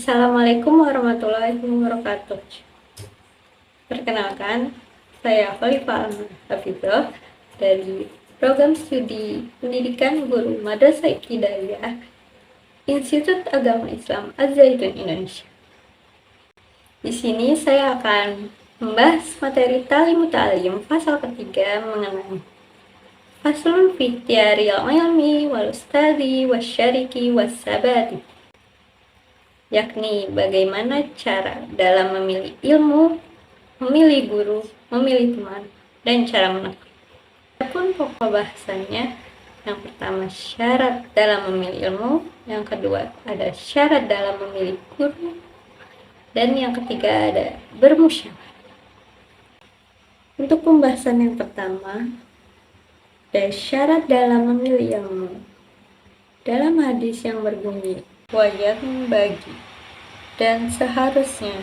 Assalamualaikum warahmatullahi wabarakatuh. Perkenalkan, saya Khalifah Hafizah dari Program Studi Pendidikan Guru Madrasah Ibtidaiyah Institut Agama Islam Az-Zaitun Indonesia. Di sini saya akan membahas materi Ta'lim Muta'alim pasal ketiga mengenai Faslun fi Ikhtiyaril Ilmi wal Ustadzi wasyariki wassabati, yakni bagaimana cara dalam memilih ilmu, memilih guru, memilih teman, dan cara menekan. Adapun pokok bahasannya, yang pertama syarat dalam memilih ilmu, yang kedua ada syarat dalam memilih guru, dan yang ketiga ada bermusyawarah. Untuk pembahasan yang pertama, ada syarat dalam memilih ilmu. Dalam hadis yang berbunyi, wajib bagi dan seharusnya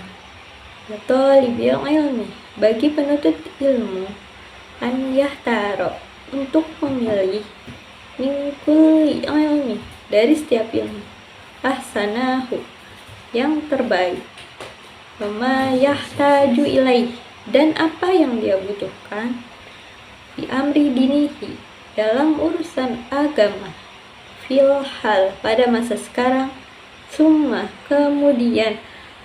atau libil ilmi, bagi penuntut ilmu, an yahtaro, untuk memilih min kulli ilmi, dari setiap ilmu, ahsanahu, yang terbaik, wama yahtaju ilaih, dan apa yang dia butuhkan, di amri dinihi, dalam urusan agama, fil hal, pada masa sekarang, summa, kemudian,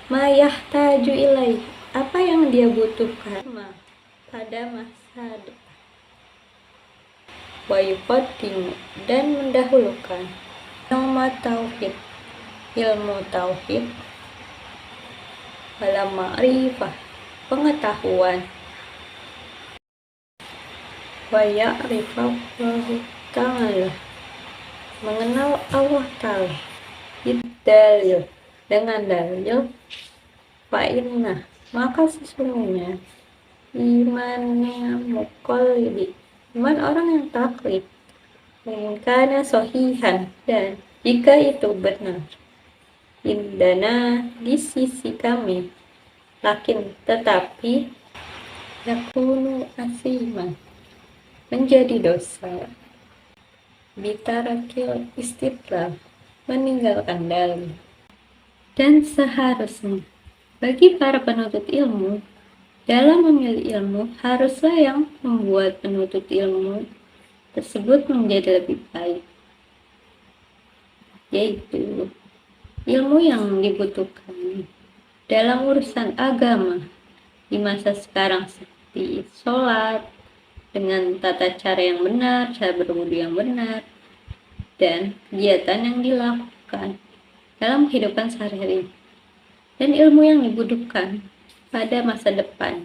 ma yahtaju ilaih, apa yang dia butuhkan, pada masa depan, wa yuqaddimu, dan mendahulukan, ilmu tauhid, wala ma'rifah, pengetahuan, wa ya'rifahu ta'ala, mengenal Allah Ta'ala, dalil, dengan dalil, fa'inna, maka sesungguhnya imannya muqallidi, iman orang yang taklid, karena sohihan, dan jika itu benar, indana, di sisi kami, lakin, tetapi, yakunu asiman, menjadi dosa, bitarakil istidlal, meninggalkan dalil. Dan seharusnya bagi para penuntut ilmu, dalam memilih ilmu, haruslah yang membuat penuntut ilmu tersebut menjadi lebih baik, yaitu ilmu yang dibutuhkan dalam urusan agama di masa sekarang, seperti sholat dengan tata cara yang benar, cara berwudu yang benar, dan kegiatan yang dilakukan dalam kehidupan sehari-hari, dan ilmu yang dibutuhkan pada masa depan,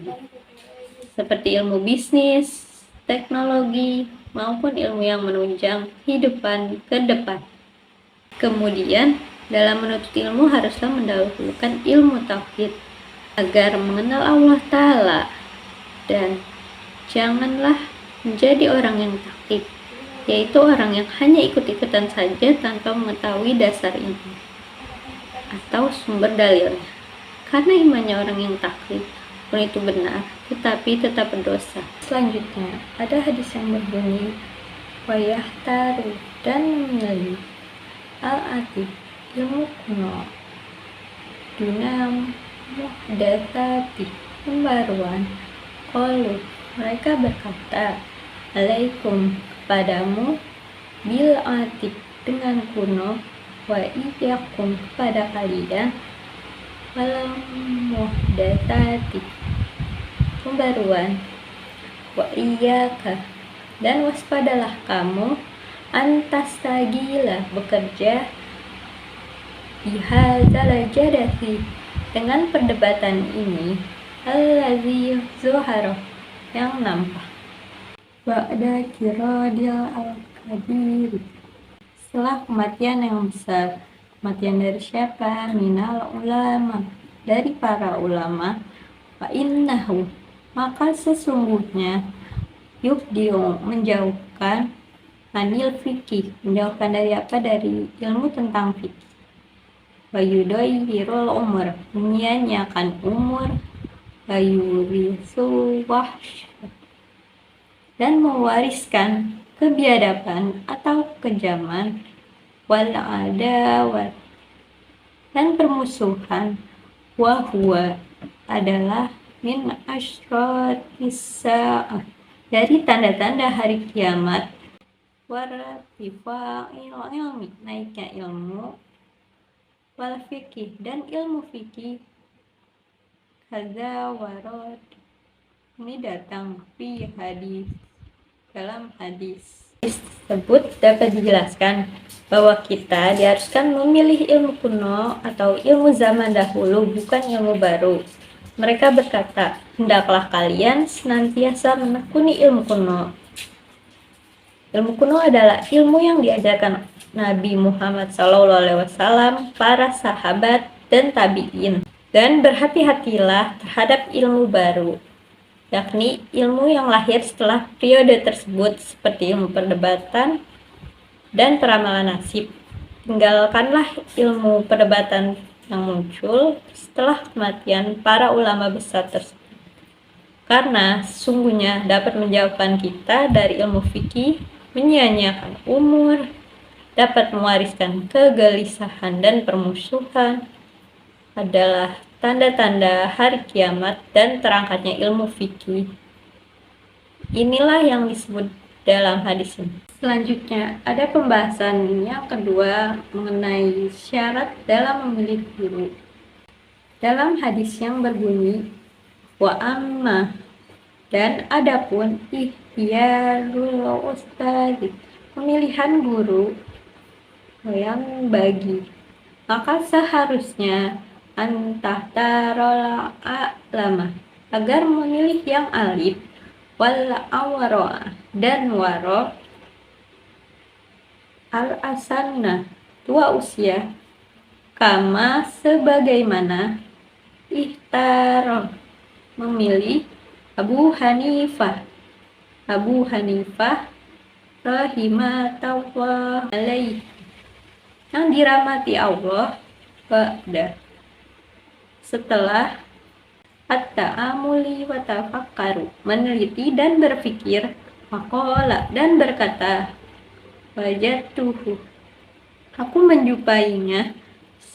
seperti ilmu bisnis, teknologi, maupun ilmu yang menunjang kehidupan ke depan. Kemudian, dalam menuntut ilmu haruslah mendahulukan ilmu tauhid, agar mengenal Allah Ta'ala, dan janganlah menjadi orang yang taklid, yaitu orang yang hanya ikut-ikutan saja tanpa mengetahui dasar ilmu atau sumber dalilnya. Karena imannya orang yang taklid pun itu benar, tetapi tetap berdosa. Selanjutnya, ada hadis yang berbunyi, wa yahtaru, dan memilih, al-atib, ilmu kuno, dunam muhdatsati, pembaruan, qalu, mereka berkata, alaikum, kepadamu, bil atib, dengan kuno, wa iyyakum, kepada kalian, walam muhdatsati, pembaruan, wa iyyaka, dan waspadalah kamu, antastagila, bekerja, bihadzal jadati, dengan perdebatan ini, allazi zuhara, yang nampak, ba'da kiradil al-kabir, setelah kematian yang besar. Kematian dari siapa? Minal ulama, dari para ulama. Fa innahu, maka sesungguhnya, yubdiu, menjauhkan, anil fikih, menjauhkan dari apa? Dari ilmu tentang fikih. Wa yudayyirul umur, menyia-nyiakan umur. Wa yurisu wahsy, dan mewariskan kebiadaban atau kekejaman, wal adawat, dan permusuhan. Wahwa adalah min asyratis sa'ah, dari tanda-tanda hari kiamat. Wartifa'il ilmi, naiknya ilmu. Wal fikih, dan ilmu fikih. Hadza warad, ini datang fi hadis, dalam hadis tersebut dapat dijelaskan bahwa kita diharuskan memilih ilmu kuno atau ilmu zaman dahulu, bukan ilmu baru. Mereka berkata, hendaklah kalian senantiasa menekuni ilmu kuno. Ilmu kuno adalah ilmu yang diajarkan Nabi Muhammad SAW, para sahabat, dan tabi'in. Dan berhati-hatilah terhadap ilmu baru, yakni ilmu yang lahir setelah periode tersebut, seperti ilmu perdebatan dan peramalan nasib. Tinggalkanlah ilmu perdebatan yang muncul setelah kematian para ulama besar tersebut, karena sesungguhnya dapat menjauhkan kita dari ilmu fikih, menyia-nyiakan umur, dapat mewariskan kegelisahan dan permusuhan, adalah tanda-tanda hari kiamat dan terangkatnya ilmu fikih. Inilah yang disebut dalam hadis ini. Selanjutnya, ada pembahasan yang kedua mengenai syarat dalam memilih guru. Dalam hadis yang berbunyi, wa amma, dan adapun ikhtiyarul ustadz, pemilihan guru yang bagi, maka seharusnya antah tarola a'lama, agar memilih yang alim, wal awara, dan waro, al asanna, tua usia, kama sebagaimana ihtaro, memilih Abu Hanifah rahimatullah alaih, yang dirahmati Allah, ba'da, setelah at-ta'amuli wa tafakkaru, meneliti dan berpikir, maqala, dan berkata, wajadtuhu, aku menjumpainya,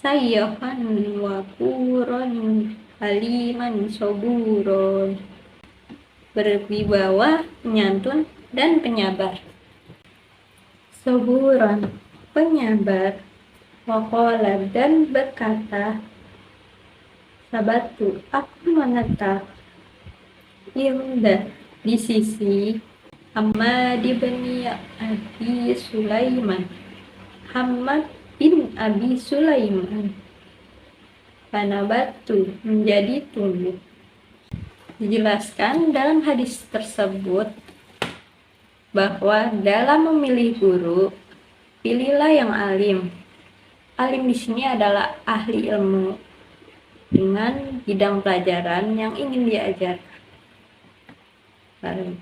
sayyahan wa quran haliman soburon, berwibawa, penyantun, dan penyabar. Soburon, penyabar. Waqala, dan berkata, sabatu, aku menetap, indah, di sisi Hamad bin Abi Sulaiman, Hamad bin Abi Sulaiman, panabatu, menjadi tumbuh. Dijelaskan dalam hadis tersebut bahwa dalam memilih guru, pilihlah yang alim. Alim di sini adalah ahli ilmu dengan bidang pelajaran yang ingin diajar.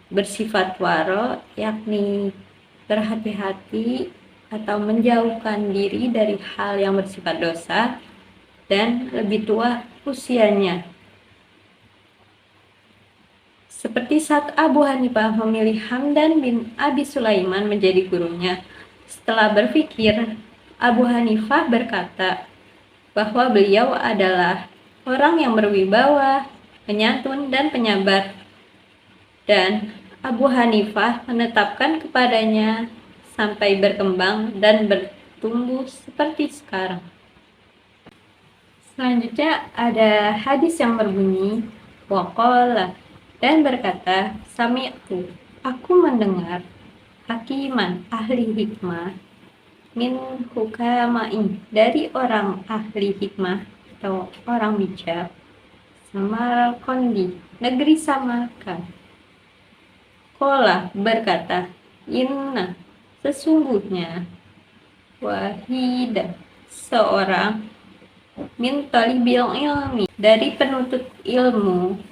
Bersifat waro, yakni berhati-hati atau menjauhkan diri dari hal yang bersifat dosa, dan lebih tua usianya. Seperti saat Abu Hanifah memilih Hamdan bin Abi Sulaiman menjadi gurunya. Setelah berpikir, Abu Hanifah berkata bahwa beliau adalah orang yang berwibawa, penyantun, dan penyabar. Dan Abu Hanifah menetapkan kepadanya sampai berkembang dan bertumbuh seperti sekarang. Selanjutnya ada hadis yang berbunyi, waqala, dan berkata, sami'tu, aku mendengar, hakiman, ahli hikmah, min hukamain, dari orang ahli hikmah atau orang bijak, Samarqandi, negeri Samarkand. Qala, berkata, inna, sesungguhnya, wahida, seorang, min talibil ilmi, dari penuntut ilmu,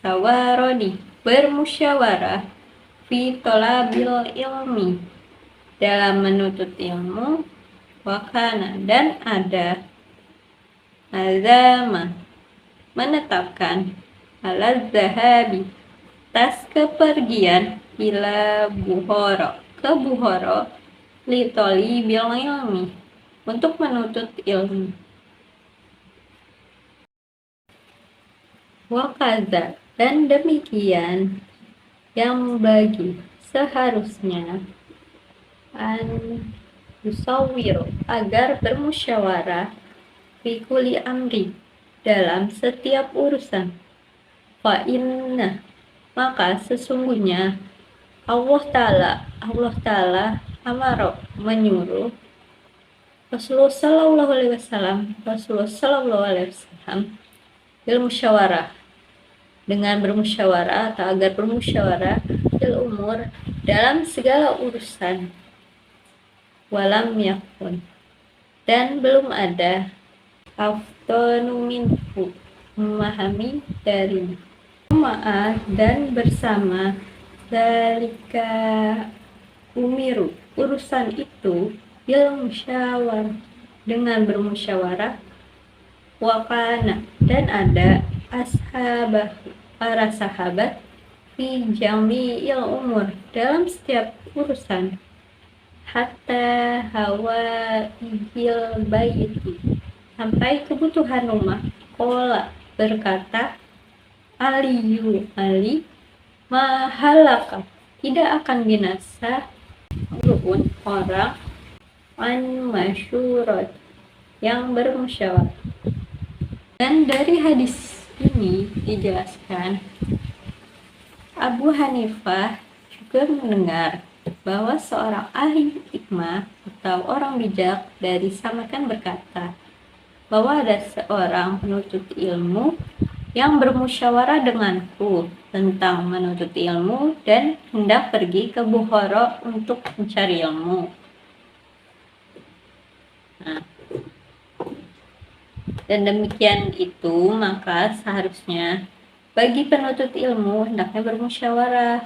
sawarodi, bermusyawarah, fi talabil ilmi, dalam menuntut ilmu, wakana, dan ada, azama, menetapkan, ala zahabi, atas kepergian, ila Bukhara, ke Bukhara, li talibil ilmi, untuk menuntut ilmu. Wakaza, dan demikian yang bagi seharusnya an yusawir, agar bermusyawarah fi kulli amri, dalam setiap urusan. Fa inna, maka sesungguhnya Allah Ta'ala amaro, menyuruh Rasulullah Sallallahu Alaihi Wasallam bil musyawarah, dengan bermusyawarah atau agar bermusyawarah bil umur, dalam segala urusan. Walam yakun, dan belum ada afdonu minhu, memahami dari ma'ah, dan bersama dalika umiru, urusan itu bil musyawar, dengan bermusyawarah. Wakana, dan ada ashabah, para sahabat, fi jami'il umur, dalam setiap urusan. Hatta hawa ihil baiti, sampai kebutuhan rumah. Kola, berkata, Ali, mahalaka, tidak akan binasa orang an masyurat, yang bermusyawarah. Dan dari hadis ini dijelaskan, Abu Hanifah juga mendengar bahwa seorang ahli hikmah atau orang bijak dari Samarkand berkata bahwa ada seorang penuntut ilmu yang bermusyawarah denganku tentang menuntut ilmu dan hendak pergi ke Bukhara untuk mencari ilmu. Nah, dan demikian itu, maka seharusnya bagi penuntut ilmu hendaknya bermusyawarah,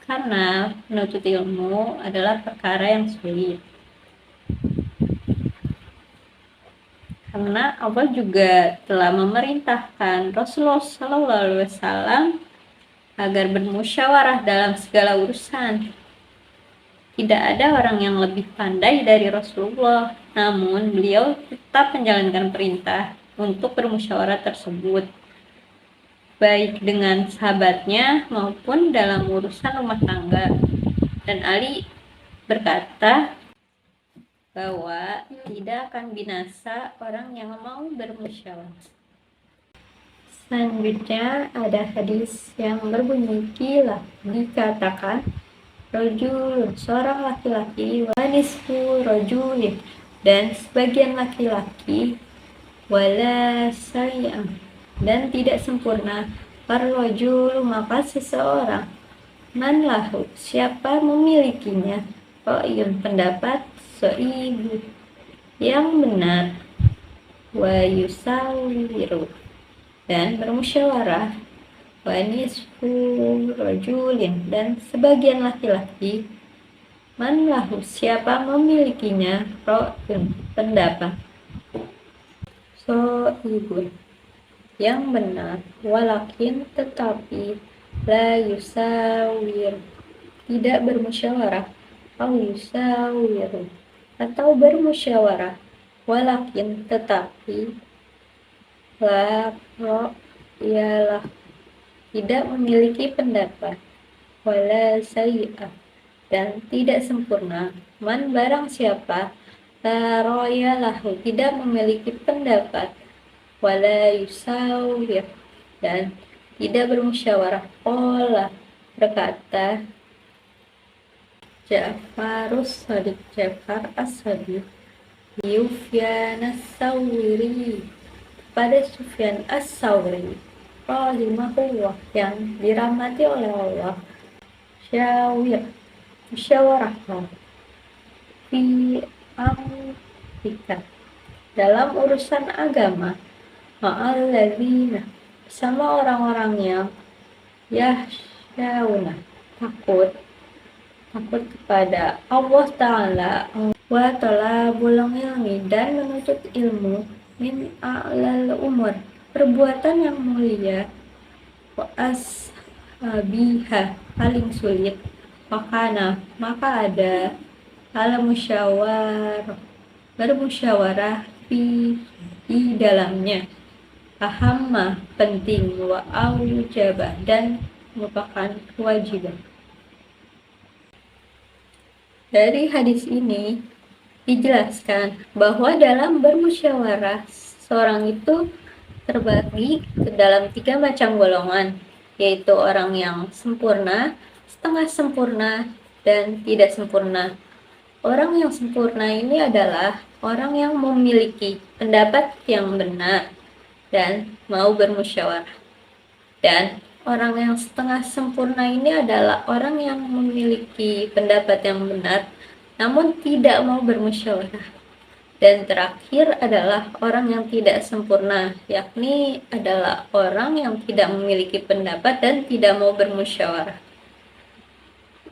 karena menuntut ilmu adalah perkara yang sulit. Karena Allah juga telah memerintahkan Rasulullah SAW agar bermusyawarah dalam segala urusan. Tidak ada orang yang lebih pandai dari Rasulullah, namun beliau tetap menjalankan perintah untuk bermusyawarah tersebut, baik dengan sahabatnya maupun dalam urusan rumah tangga. Dan Ali berkata bahwa tidak akan binasa orang yang mau bermusyawarah. Selanjutnya ada hadis yang berbunyi, qila, dikatakan, rajul, seorang laki-laki, wa nisfu rajulin, dan sebagian laki-laki, wala sayang, dan tidak sempurna, parrajul, maka seseorang, man lahu, siapa memilikinya, ra'yun, pendapat, so'ibu, yang benar, wa yusawiru, dan bermusyawarah, wa nisfu rajulin, dan sebagian laki-laki, man lahu, siapa memilikinya, ra'yun, pendapat, so'ibun, yang benar, walakin, tetapi, la yusawir, tidak bermusyawarah, au yusawiru, atau bermusyawarah, walakin, tetapi, la ialah, tidak memiliki pendapat, wala sayi'ah, dan tidak sempurna, man, barang siapa, la royalahu, tidak memiliki pendapat, wala yusawir, dan tidak bermusyawarah. Qala, berkata Ja'farus Shadiq, Ja'far as-Shadiq, Sufyan as-Sawri, pada Sufyan as-Sawri, rahimahullah, yang dirahmati oleh Allah, musyawarahlah fi amrika, dalam urusan agama, ma'alladzina, sama orang-orang yang yahsyauna, takut kepada Allah Ta'ala, wa talabul ilmi, dan menuntut ilmu, min a'lal umur, perbuatan yang mulia, wa ashabiha, paling sulit, makana, maka ada al-musyawarah, bermusyawarah di dalamnya, Paham mah penting wa aujabah dan merupakan kewajiban. Dari hadis ini dijelaskan bahwa dalam bermusyawarah seorang itu terbagi ke dalam 3 macam golongan, yaitu orang yang sempurna, setengah sempurna, dan tidak sempurna. Orang yang sempurna ini adalah orang yang memiliki pendapat yang benar dan mau bermusyawarah. Dan orang yang setengah sempurna ini adalah orang yang memiliki pendapat yang benar namun tidak mau bermusyawarah. Dan terakhir adalah orang yang tidak sempurna, yakni adalah orang yang tidak memiliki pendapat dan tidak mau bermusyawarah.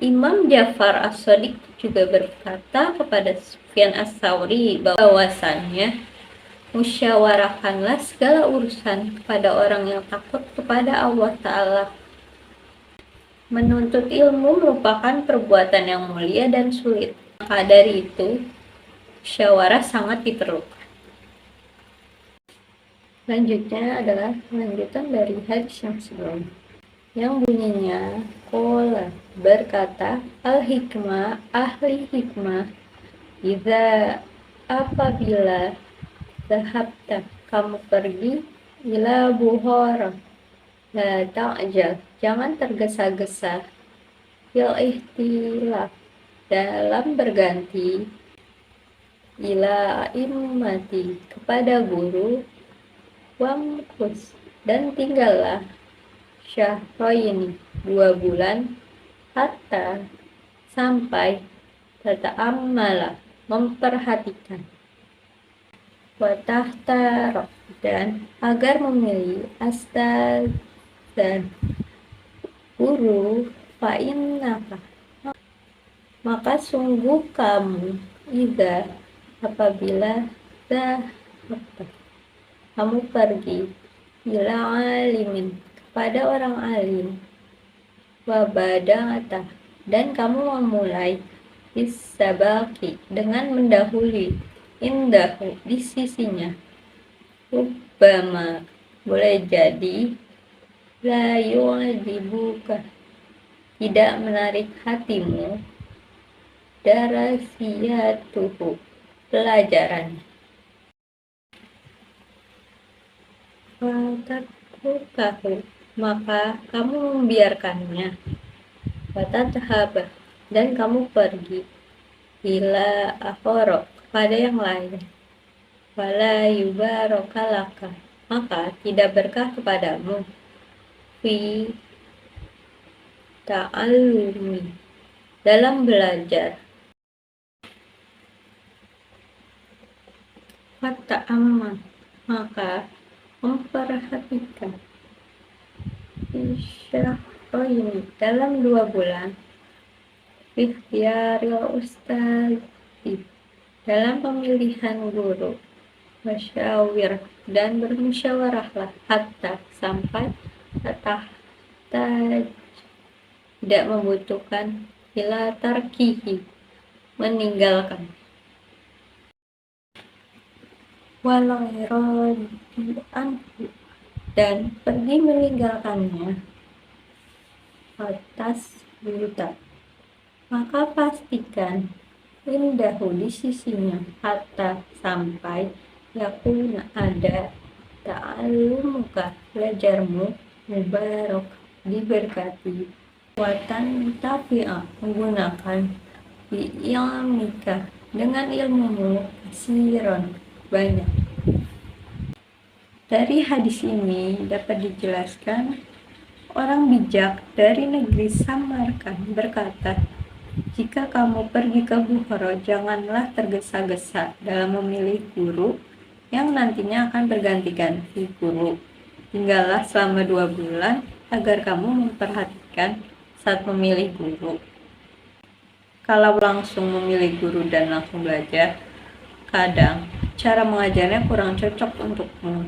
Imam Ja'far As-Shadiq juga berkata kepada Sufyan Ats-Tsauri bahwasannya musyawarahkanlah segala urusan kepada orang yang takut kepada Allah Ta'ala. Menuntut ilmu merupakan perbuatan yang mulia dan sulit. Maka dari itu, musyawarah sangat diperlukan. Selanjutnya adalah lanjutan dari hadis yang sebelumnya, yang bunyinya qala, berkata al-hikmah, ahli hikmah, apabila zahabta, kamu pergi, ila Bukhara, la ta'jal, jangan tergesa-gesa, fil ihtilaf, dalam berganti, ila immati, kepada guru, wamkus, dan tinggallah syahroini, 2 bulan, hatta, sampai, tata'ammala, memperhatikan, watahtarok, dan agar memilih astaz dan guru, fa'innaka, maka sungguh kamu, apabila zahabta, kamu pergi, ila alimin, kepada orang alim, wabada'ata, dan kamu memulai bisabaki, dengan mendahului, indahu, di sisinya, rubbama, boleh jadi, la yu'jibuka, tidak menarik hatimu, darasiyatuhu, pelajaran, fatatrukahu, maka kamu membiarkannya, fatathabah, dan kamu pergi, ila akhara, kepada yang lain, wala yubarokalaka, maka tidak berkah kepadamu, fi ta'allumi, dalam belajar, fata'amma, maka memperhatikan, isyahroini, dalam 2 bulan, ikhtiyaril ustazi, dalam pemilihan guru, wasyawir, dan bermusyawarahlah, hatta, sampai, tidak membutuhkan, ila tarkihi, meninggalkan, walau rodi anhu, dan pergi meninggalkannya, atas buta, maka pastikan, indahu, di sisinya, hatta, sampai, yakuna, ada, ta'allumuka, belajarmu, mubarak, diberkati, watan tafi'a, menggunakan, bi'ilmika, dengan ilmumu, kasiron, banyak. Dari hadis ini dapat dijelaskan, orang bijak dari negeri Samarkand berkata, jika kamu pergi ke Bukhara, janganlah tergesa-gesa dalam memilih guru yang nantinya akan berganti-ganti guru. Tinggallah selama 2 bulan agar kamu memperhatikan saat memilih guru. Kalau langsung memilih guru dan langsung belajar, kadang cara mengajarnya kurang cocok untukmu,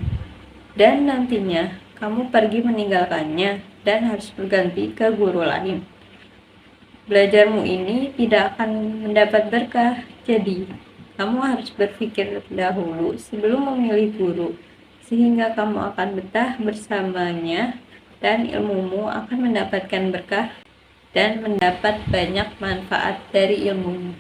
dan nantinya kamu pergi meninggalkannya dan harus berganti ke guru lain. Belajarmu ini tidak akan mendapat berkah, jadi kamu harus berpikir dahulu sebelum memilih guru, sehingga kamu akan betah bersamanya dan ilmumu akan mendapatkan berkah dan mendapat banyak manfaat dari ilmumu.